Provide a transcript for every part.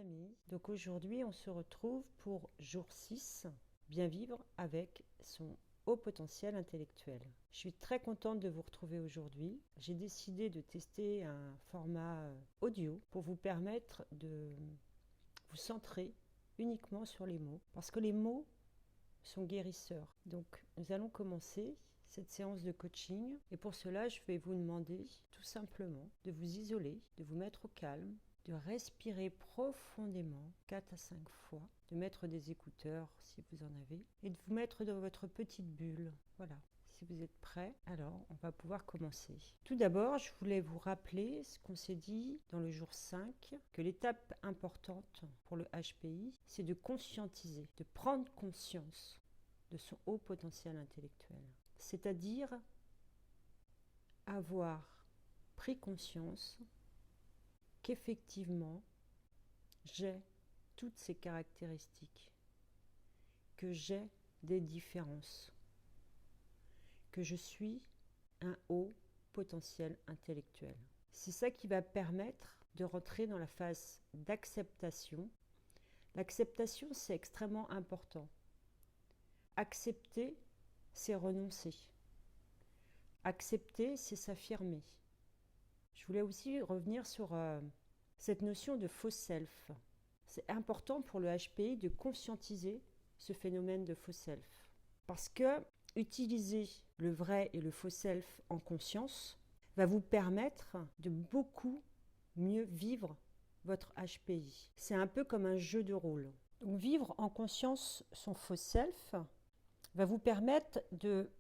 amis, donc aujourd'hui on se retrouve pour jour 6, bien vivre avec son haut potentiel intellectuel. Je suis très contente de vous retrouver aujourd'hui. J'ai décidé de tester un format audio pour vous permettre de vous centrer uniquement sur les mots, parce que les mots sont guérisseurs. Donc nous allons commencer cette séance de coaching et pour cela je vais vous demander tout simplement de vous isoler, de vous mettre au calme, de respirer profondément 4 à 5 fois, de mettre des écouteurs si vous en avez et de vous mettre dans votre petite bulle. Voilà. Si vous êtes prêts, alors on va pouvoir commencer. Tout d'abord, je voulais vous rappeler ce qu'on s'est dit dans le jour 5, que l'étape importante pour le HPI, c'est de conscientiser, de prendre conscience de son haut potentiel intellectuel. C'est-à-dire avoir pris conscience qu'effectivement, j'ai toutes ces caractéristiques, que j'ai des différences, que je suis un haut potentiel intellectuel. C'est ça qui va permettre de rentrer dans la phase d'acceptation. L'acceptation, c'est extrêmement important. Accepter, c'est renoncer. Accepter, c'est s'affirmer. Je voulais aussi revenir sur cette notion de faux self. C'est important pour le HPI de conscientiser ce phénomène de faux self. Parce que utiliser le vrai et le faux self en conscience va vous permettre de beaucoup mieux vivre votre HPI. C'est un peu comme un jeu de rôle. Donc vivre en conscience son faux self va vous permettre de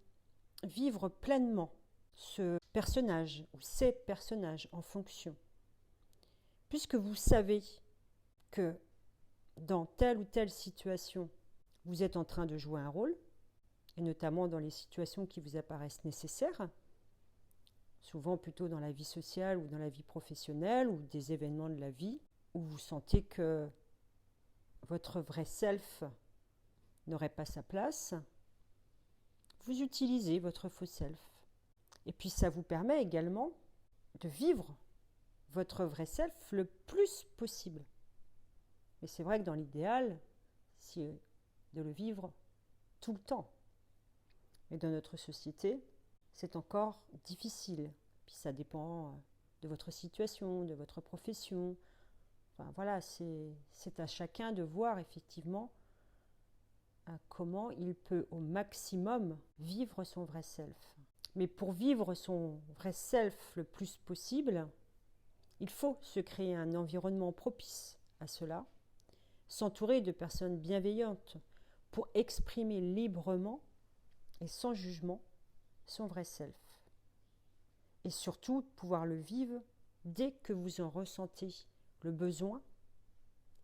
vivre pleinement ce personnage ou ces personnages en fonction. Puisque vous savez que dans telle ou telle situation, vous êtes en train de jouer un rôle, et notamment dans les situations qui vous apparaissent nécessaires, souvent plutôt dans la vie sociale ou dans la vie professionnelle ou des événements de la vie, où vous sentez que votre vrai self n'aurait pas sa place, vous utilisez votre faux self. Et puis ça vous permet également de vivre votre vrai self le plus possible. Mais c'est vrai que dans l'idéal, c'est de le vivre tout le temps. Mais dans notre société, c'est encore difficile. Puis ça dépend de votre situation, de votre profession. Enfin voilà, c'est à chacun de voir effectivement comment il peut au maximum vivre son vrai self. Mais pour vivre son vrai self le plus possible, il faut se créer un environnement propice à cela, s'entourer de personnes bienveillantes pour exprimer librement et sans jugement son vrai self. Et surtout, pouvoir le vivre dès que vous en ressentez le besoin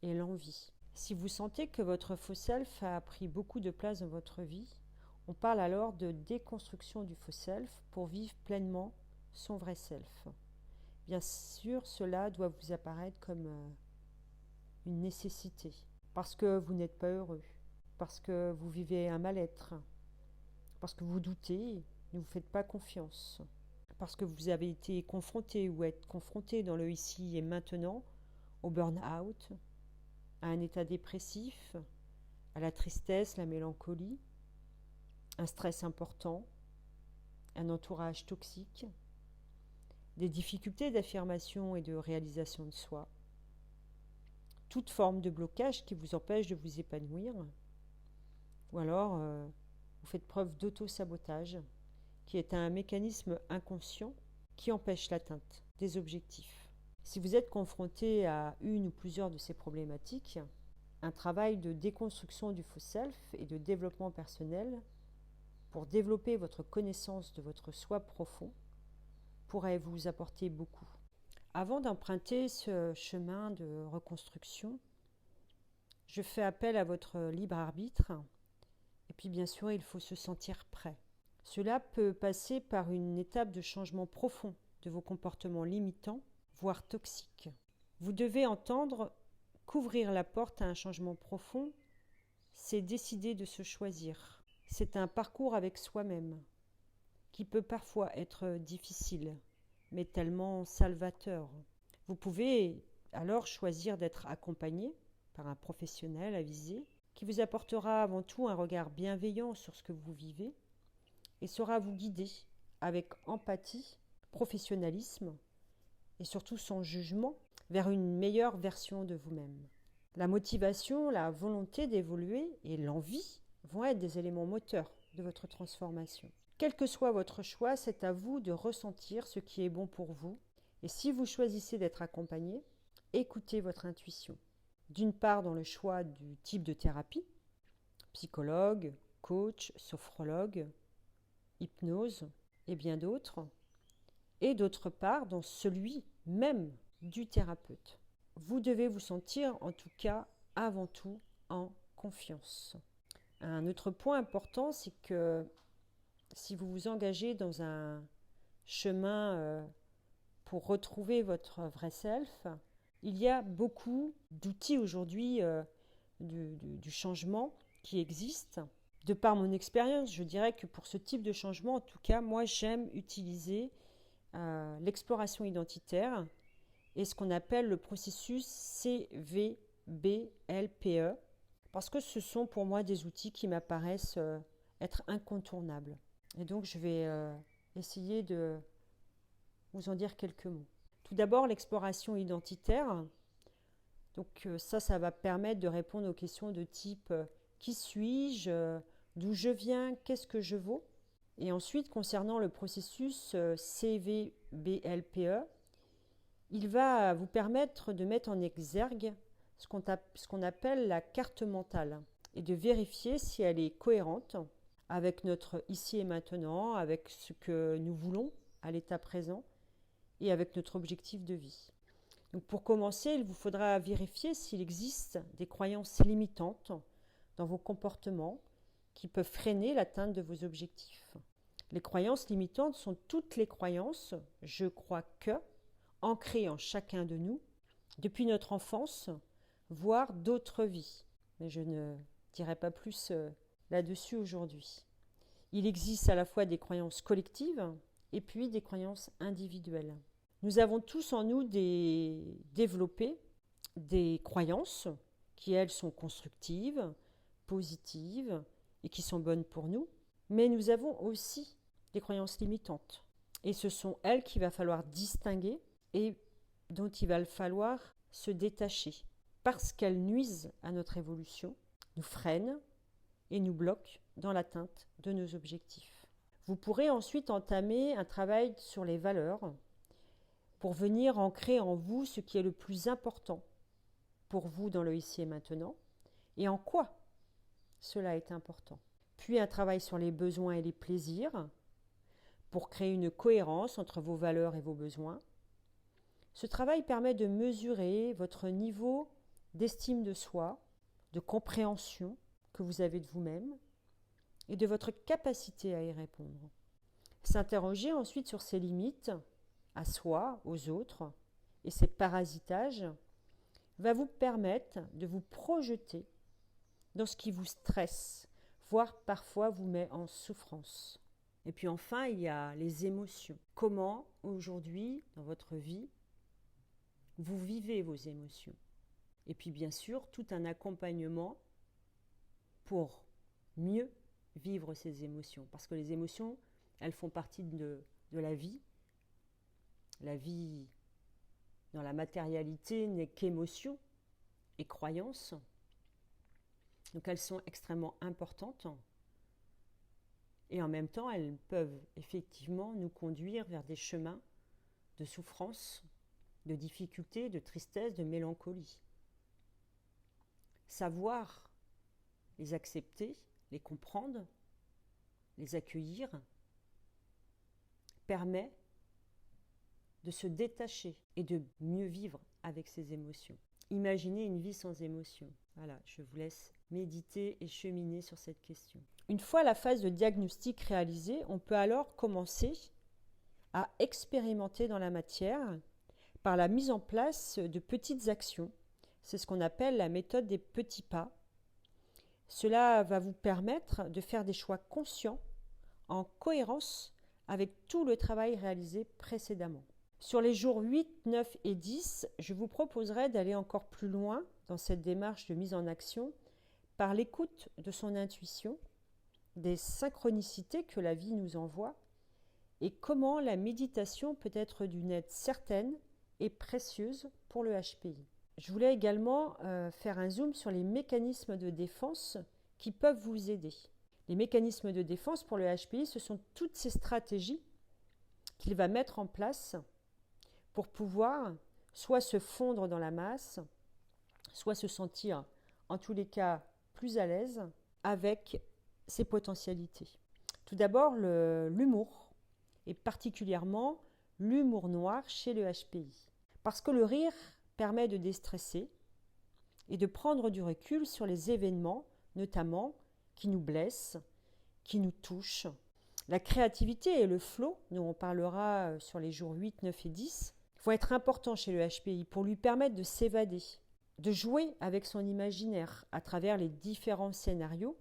et l'envie. Si vous sentez que votre faux self a pris beaucoup de place dans votre vie, on parle alors de déconstruction du faux self pour vivre pleinement son vrai self. Bien sûr, cela doit vous apparaître comme une nécessité, parce que vous n'êtes pas heureux, parce que vous vivez un mal-être, parce que vous doutez, ne vous faites pas confiance, parce que vous avez été confronté ou êtes confronté dans le ici et maintenant au burn-out, à un état dépressif, à la tristesse, la mélancolie, un stress important, un entourage toxique, des difficultés d'affirmation et de réalisation de soi, toute forme de blocage qui vous empêche de vous épanouir, ou alors vous faites preuve d'auto-sabotage, qui est un mécanisme inconscient qui empêche l'atteinte des objectifs. Si vous êtes confronté à une ou plusieurs de ces problématiques, un travail de déconstruction du faux self et de développement personnel pour développer votre connaissance de votre soi profond pourrait vous apporter beaucoup. Avant d'emprunter ce chemin de reconstruction, je fais appel à votre libre arbitre et puis bien sûr il faut se sentir prêt. Cela peut passer par une étape de changement profond de vos comportements limitants, voire toxiques. Vous devez entendre qu'ouvrir la porte à un changement profond, c'est décider de se choisir. C'est un parcours avec soi-même, qui peut parfois être difficile, mais tellement salvateur. Vous pouvez alors choisir d'être accompagné par un professionnel avisé qui vous apportera avant tout un regard bienveillant sur ce que vous vivez et saura vous guider avec empathie, professionnalisme et surtout sans jugement vers une meilleure version de vous-même. La motivation, la volonté d'évoluer et l'envie vont être des éléments moteurs de votre transformation. Quel que soit votre choix, c'est à vous de ressentir ce qui est bon pour vous. Et si vous choisissez d'être accompagné, écoutez votre intuition. D'une part dans le choix du type de thérapie, psychologue, coach, sophrologue, hypnose et bien d'autres, et d'autre part dans celui même du thérapeute. Vous devez vous sentir en tout cas avant tout en confiance. Un autre point important, c'est que si vous vous engagez dans un chemin pour retrouver votre vrai self, il y a beaucoup d'outils aujourd'hui du changement qui existent. De par mon expérience, je dirais que pour ce type de changement, en tout cas, moi j'aime utiliser l'exploration identitaire et ce qu'on appelle le processus CVBLPE, parce que ce sont pour moi des outils qui m'apparaissent être incontournables. Et donc je vais essayer de vous en dire quelques mots. Tout d'abord, l'exploration identitaire. Donc ça va permettre de répondre aux questions de type qui suis-je, d'où je viens, qu'est-ce que je vaux. Et ensuite, concernant le processus CVBLPE, il va vous permettre de mettre en exergue ce qu'on appelle la carte mentale et de vérifier si elle est cohérente avec notre ici et maintenant, avec ce que nous voulons à l'état présent et avec notre objectif de vie. Donc pour commencer, il vous faudra vérifier s'il existe des croyances limitantes dans vos comportements qui peuvent freiner l'atteinte de vos objectifs. Les croyances limitantes sont toutes les croyances « je crois que » ancrées en chacun de nous depuis notre enfance, voire d'autres vies. Mais je ne dirai pas plus là-dessus aujourd'hui. Il existe à la fois des croyances collectives et puis des croyances individuelles. Nous avons tous en nous développé des croyances qui, elles, sont constructives, positives et qui sont bonnes pour nous. Mais nous avons aussi des croyances limitantes. Et ce sont elles qu'il va falloir distinguer et dont il va falloir se détacher. Parce qu'elles nuisent à notre évolution, nous freinent et nous bloquent dans l'atteinte de nos objectifs. Vous pourrez ensuite entamer un travail sur les valeurs pour venir ancrer en vous ce qui est le plus important pour vous dans le ici et maintenant et en quoi cela est important. Puis un travail sur les besoins et les plaisirs pour créer une cohérence entre vos valeurs et vos besoins. Ce travail permet de mesurer votre niveau d'estime de soi, de compréhension que vous avez de vous-même et de votre capacité à y répondre. S'interroger ensuite sur ses limites à soi, aux autres et ses parasitages va vous permettre de vous projeter dans ce qui vous stresse, voire parfois vous met en souffrance. Et puis enfin, il y a les émotions. Comment aujourd'hui, dans votre vie, vous vivez vos émotions? Et puis bien sûr, tout un accompagnement pour mieux vivre ces émotions. Parce que les émotions, elles font partie de la vie. La vie dans la matérialité n'est qu'émotion et croyance. Donc elles sont extrêmement importantes. Et en même temps, elles peuvent effectivement nous conduire vers des chemins de souffrance, de difficulté, de tristesse, de mélancolie. Savoir les accepter, les comprendre, les accueillir, permet de se détacher et de mieux vivre avec ses émotions. Imaginez une vie sans émotions. Voilà, je vous laisse méditer et cheminer sur cette question. Une fois la phase de diagnostic réalisée, on peut alors commencer à expérimenter dans la matière par la mise en place de petites actions. C'est ce qu'on appelle la méthode des petits pas. Cela va vous permettre de faire des choix conscients en cohérence avec tout le travail réalisé précédemment. Sur les jours 8, 9 et 10, je vous proposerai d'aller encore plus loin dans cette démarche de mise en action par l'écoute de son intuition, des synchronicités que la vie nous envoie et comment la méditation peut être d'une aide certaine et précieuse pour le HPI. Je voulais également faire un zoom sur les mécanismes de défense qui peuvent vous aider. Les mécanismes de défense pour le HPI, ce sont toutes ces stratégies qu'il va mettre en place pour pouvoir soit se fondre dans la masse, soit se sentir, en tous les cas, plus à l'aise avec ses potentialités. Tout d'abord, l'humour, et particulièrement l'humour noir chez le HPI. Parce que le rire permet de déstresser et de prendre du recul sur les événements, notamment, qui nous blessent, qui nous touchent. La créativité et le flow, dont on parlera sur les jours 8, 9 et 10, vont être importants chez le HPI pour lui permettre de s'évader, de jouer avec son imaginaire à travers les différents scénarios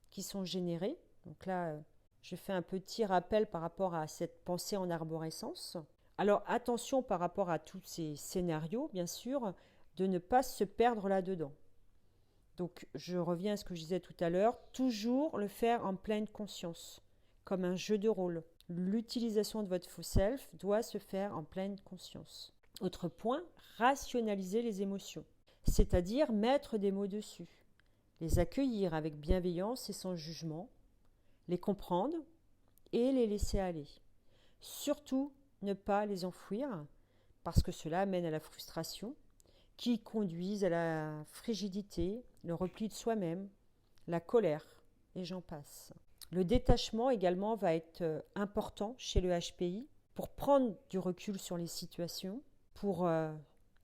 qui sont générés. Donc là, je fais un petit rappel par rapport à cette pensée en arborescence. Alors attention par rapport à tous ces scénarios, bien sûr, de ne pas se perdre là-dedans. Donc je reviens à ce que je disais tout à l'heure, toujours le faire en pleine conscience, comme un jeu de rôle. L'utilisation de votre faux self doit se faire en pleine conscience. Autre point, rationaliser les émotions, c'est-à-dire mettre des mots dessus, les accueillir avec bienveillance et sans jugement, les comprendre et les laisser aller. Surtout, ne pas les enfouir, parce que cela mène à la frustration, qui conduisent à la frigidité, le repli de soi-même, la colère, et j'en passe. Le détachement également va être important chez le HPI pour prendre du recul sur les situations, pour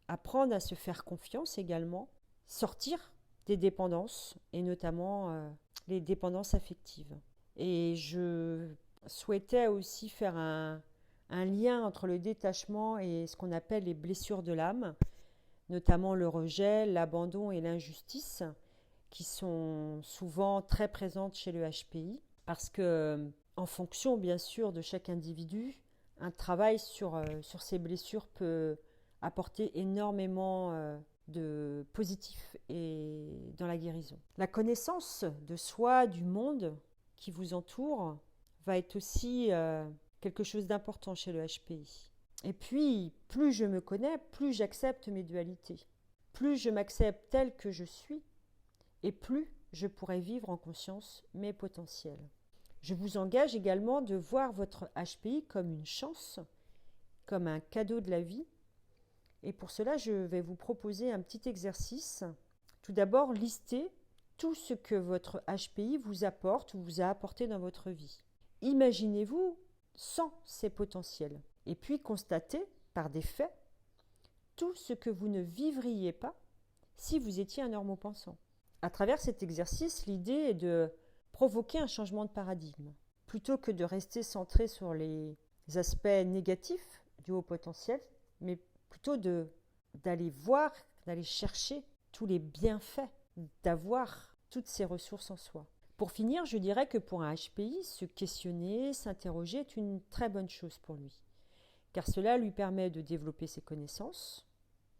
apprendre à se faire confiance également, sortir des dépendances et notamment les dépendances affectives. Et je souhaitais aussi faire un lien entre le détachement et ce qu'on appelle les blessures de l'âme, notamment le rejet, l'abandon et l'injustice, qui sont souvent très présentes chez le HPI. Parce que, en fonction bien sûr de chaque individu, un travail sur ces blessures peut apporter énormément de positif et dans la guérison. La connaissance de soi, du monde qui vous entoure, va être aussi quelque chose d'important chez le HPI. Et puis, plus je me connais, plus j'accepte mes dualités. Plus je m'accepte tel que je suis, et plus je pourrai vivre en conscience mes potentiels. Je vous engage également de voir votre HPI comme une chance, comme un cadeau de la vie. Et pour cela, je vais vous proposer un petit exercice. Tout d'abord, listez tout ce que votre HPI vous apporte ou vous a apporté dans votre vie. Imaginez-vous sans ces potentiels. Et puis constatez par des faits tout ce que vous ne vivriez pas si vous étiez un normopensant. À travers cet exercice, l'idée est de provoquer un changement de paradigme. Plutôt que de rester centré sur les aspects négatifs du haut potentiel, mais plutôt d'aller voir, d'aller chercher tous les bienfaits, d'avoir toutes ces ressources en soi. Pour finir, je dirais que pour un HPI, se questionner, s'interroger est une très bonne chose pour lui, car cela lui permet de développer ses connaissances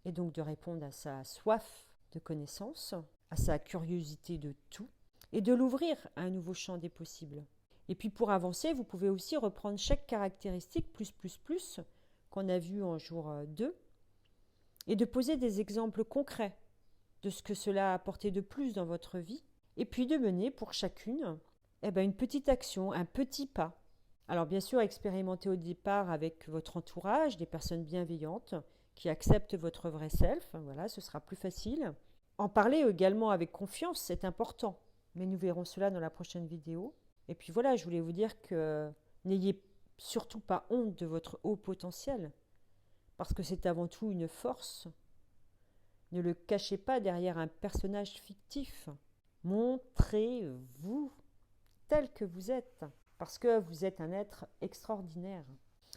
et donc de répondre à sa soif de connaissances, à sa curiosité de tout, et de l'ouvrir à un nouveau champ des possibles. Et puis pour avancer, vous pouvez aussi reprendre chaque caractéristique plus qu'on a vu en jour 2 et de poser des exemples concrets de ce que cela a apporté de plus dans votre vie et puis de mener pour chacune une petite action, un petit pas. Alors bien sûr, expérimentez au départ avec votre entourage, des personnes bienveillantes qui acceptent votre vrai self, voilà, ce sera plus facile. En parler également avec confiance, c'est important. Mais nous verrons cela dans la prochaine vidéo. Et puis voilà, je voulais vous dire que n'ayez surtout pas honte de votre haut potentiel, parce que c'est avant tout une force. Ne le cachez pas derrière un personnage fictif. Montrez-vous tel que vous êtes, parce que vous êtes un être extraordinaire.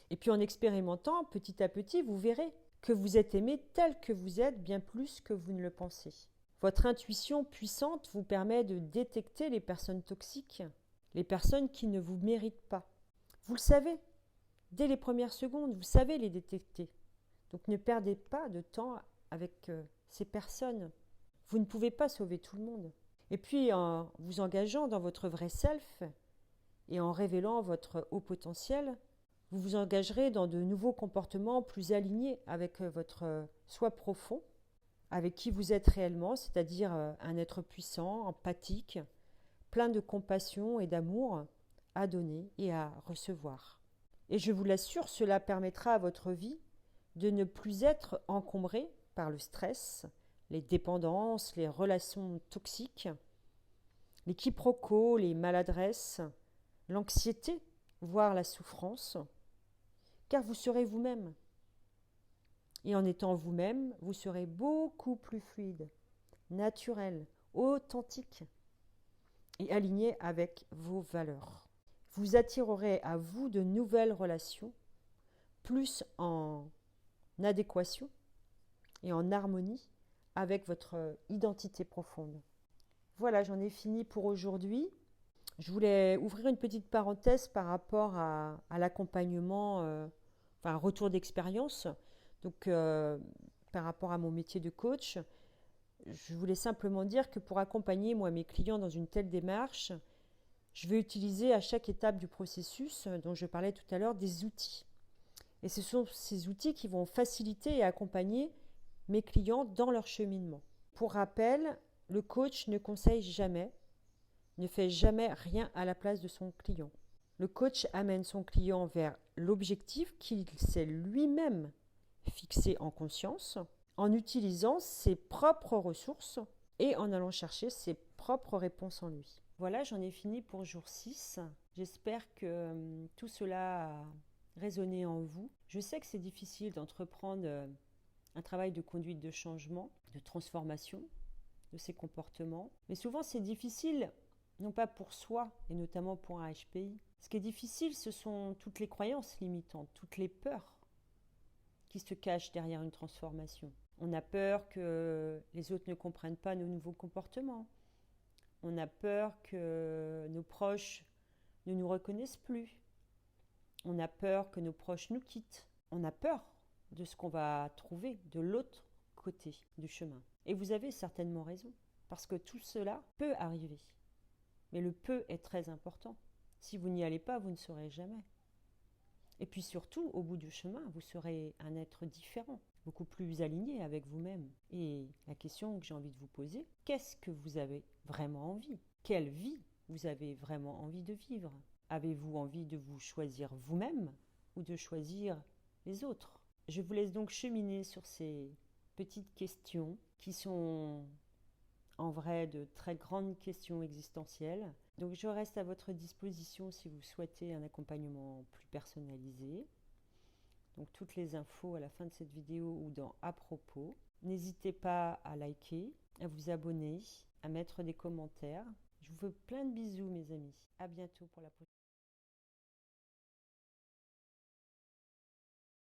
Et puis en expérimentant, petit à petit, vous verrez que vous êtes aimé tel que vous êtes, bien plus que vous ne le pensez. Votre intuition puissante vous permet de détecter les personnes toxiques, les personnes qui ne vous méritent pas. Vous le savez, dès les premières secondes, vous savez les détecter. Donc ne perdez pas de temps avec ces personnes. Vous ne pouvez pas sauver tout le monde. Et puis en vous engageant dans votre vrai self et en révélant votre haut potentiel, vous vous engagerez dans de nouveaux comportements plus alignés avec votre soi profond, avec qui vous êtes réellement, c'est-à-dire un être puissant, empathique, plein de compassion et d'amour à donner et à recevoir. Et je vous l'assure, cela permettra à votre vie de ne plus être encombrée par le stress, les dépendances, les relations toxiques, les quiproquos, les maladresses, l'anxiété, voire la souffrance, car vous serez vous-même. Et en étant vous-même, vous serez beaucoup plus fluide, naturel, authentique et aligné avec vos valeurs. Vous attirerez à vous de nouvelles relations, plus en adéquation et en harmonie avec votre identité profonde. Voilà, j'en ai fini pour aujourd'hui. Je voulais ouvrir une petite parenthèse par rapport à l'accompagnement, enfin un retour d'expérience. Donc, par rapport à mon métier de coach, je voulais simplement dire que pour accompagner moi mes clients dans une telle démarche, je vais utiliser à chaque étape du processus, dont je parlais tout à l'heure, des outils. Et ce sont ces outils qui vont faciliter et accompagner mes clients dans leur cheminement. Pour rappel, le coach ne conseille jamais, ne fait jamais rien à la place de son client. Le coach amène son client vers l'objectif qu'il s'est lui-même fixé en conscience, en utilisant ses propres ressources et en allant chercher ses propres réponses en lui. Voilà, j'en ai fini pour jour 6. J'espère que tout cela a résonné en vous. Je sais que c'est difficile d'entreprendre un travail de conduite de changement, de transformation de ses comportements. Mais souvent, c'est difficile, non pas pour soi, et notamment pour un HPI. Ce qui est difficile, ce sont toutes les croyances limitantes, toutes les peurs qui se cachent derrière une transformation. On a peur que les autres ne comprennent pas nos nouveaux comportements. On a peur que nos proches ne nous reconnaissent plus. On a peur que nos proches nous quittent. On a peur de ce qu'on va trouver de l'autre côté du chemin. Et vous avez certainement raison, parce que tout cela peut arriver. Mais le peu est très important. Si vous n'y allez pas, vous ne saurez jamais. Et puis surtout, au bout du chemin, vous serez un être différent, beaucoup plus aligné avec vous-même. Et la question que j'ai envie de vous poser, qu'est-ce que vous avez vraiment envie? Quelle vie vous avez vraiment envie de vivre? Avez-vous envie de vous choisir vous-même ou de choisir les autres? Je vous laisse donc cheminer sur ces petites questions qui sont en vrai de très grandes questions existentielles. Donc je reste à votre disposition si vous souhaitez un accompagnement plus personnalisé. Donc toutes les infos à la fin de cette vidéo ou dans à propos. N'hésitez pas à liker, à vous abonner, à mettre des commentaires. Je vous fais plein de bisous mes amis. À bientôt pour la prochaine.